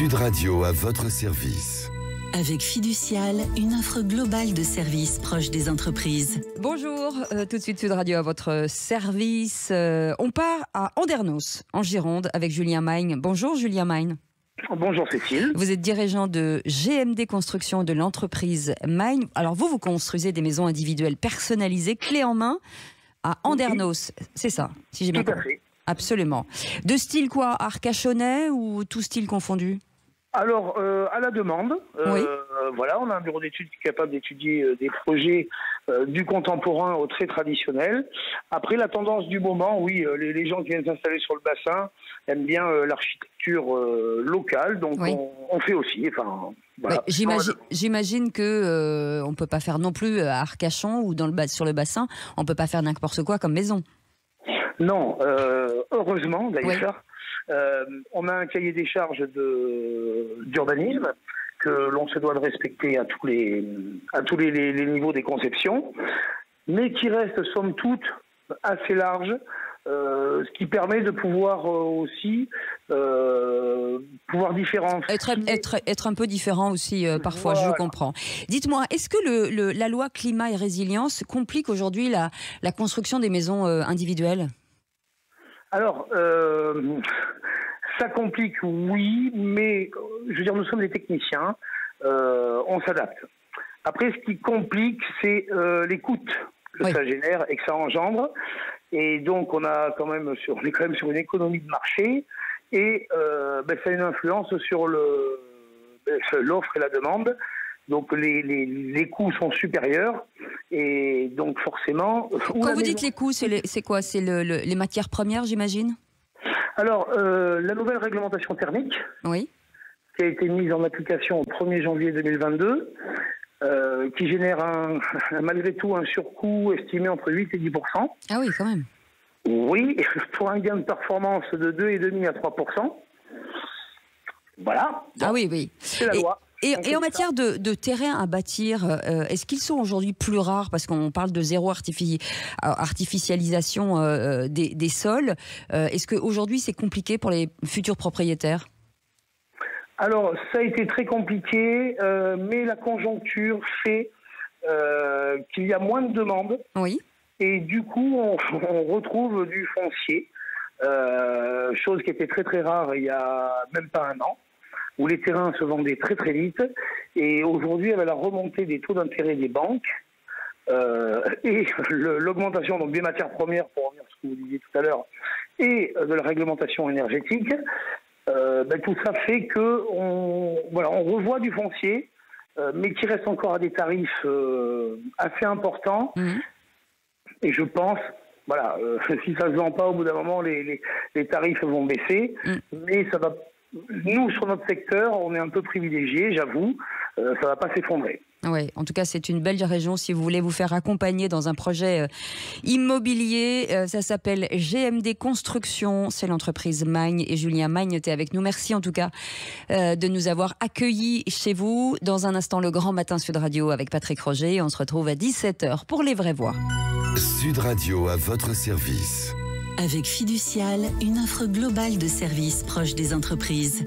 Sud Radio à votre service. Avec Fiducial, une offre globale de services proches des entreprises. Bonjour, tout de suite Sud Radio à votre service. On part à Andernos, en Gironde, avec Julien Magne. Bonjour Julien Magne. Bonjour Cécile. Vous êtes dirigeant de GMD Construction de l'entreprise Magne. Alors vous construisez des maisons individuelles personnalisées, clés en main, à Andernos. C'est ça, si j'ai bien compris. Tout à fait. Absolument. De style quoi, arcachonnais ou tout style confondu? Alors, à la demande, Oui. voilà, on a un bureau d'études qui est capable d'étudier des projets du contemporain au très traditionnel. Après, la tendance du moment, oui, les gens qui viennent s'installer sur le bassin aiment bien l'architecture locale, donc Oui. on fait aussi. Enfin, voilà. Ouais, j'imagine que on peut pas faire non plus à Arcachon ou sur le bassin, on peut pas faire n'importe quoi comme maison. Non, heureusement d'ailleurs. Oui. On a un cahier des charges d'urbanisme que l'on se doit de respecter à tous les niveaux des conceptions, mais qui reste somme toute assez large, ce qui permet de pouvoir aussi pouvoir différencier. Être un peu différent aussi parfois, Voilà. je comprends. Dites-moi, est-ce que la loi climat et résilience complique aujourd'hui la construction des maisons individuelles ? Alors, ça complique, oui, mais je veux dire, nous sommes des techniciens, on s'adapte. Après, ce qui complique, c'est les coûts que ça génère et que ça engendre. Et donc, on est quand même sur une économie de marché et ça a une influence sur l'offre et la demande. Donc, les coûts sont supérieurs et donc forcément... Quand vous dites les coûts, c'est quoi ? C'est les matières premières, j'imagine ? Alors, la nouvelle réglementation thermique, Oui. qui a été mise en application au 1er janvier 2022, qui génère malgré tout un surcoût estimé entre 8 et 10%. Ah oui, quand même. Oui, pour un gain de performance de 2,5 à 3%. Voilà. Ah oui, oui. C'est la loi. Et en matière de terrain à bâtir, est-ce qu'ils sont aujourd'hui plus rares? Parce qu'on parle de zéro artificialisation des sols. Est-ce qu'aujourd'hui, c'est compliqué pour les futurs propriétaires? Alors, ça a été très compliqué, mais la conjoncture fait qu'il y a moins de demandes. Oui. Et du coup, on retrouve du foncier, chose qui était très très rare il y a même pas un an, où les terrains se vendaient très très vite. Et aujourd'hui, avec la remontée des taux d'intérêt des banques et l'augmentation donc des matières premières, pour revenir à ce que vous disiez tout à l'heure, et de la réglementation énergétique, tout ça fait que on revoit du foncier, mais qui reste encore à des tarifs assez importants. Mmh. Et je pense, si ça ne se vend pas, au bout d'un moment, les tarifs vont baisser. Mmh. Mais ça va. Nous, sur notre secteur, on est un peu privilégiés, j'avoue. Ça ne va pas s'effondrer. Oui, en tout cas, c'est une belle région si vous voulez vous faire accompagner dans un projet immobilier. Ça s'appelle GMD Construction. C'est l'entreprise Magne et Julien Magne était avec nous. Merci en tout cas de nous avoir accueillis chez vous. Dans un instant, le Grand Matin Sud Radio avec Patrick Roger. On se retrouve à 17h pour Les Vraies Voix. Sud Radio à votre service. Avec Fiducial, une offre globale de services proches des entreprises.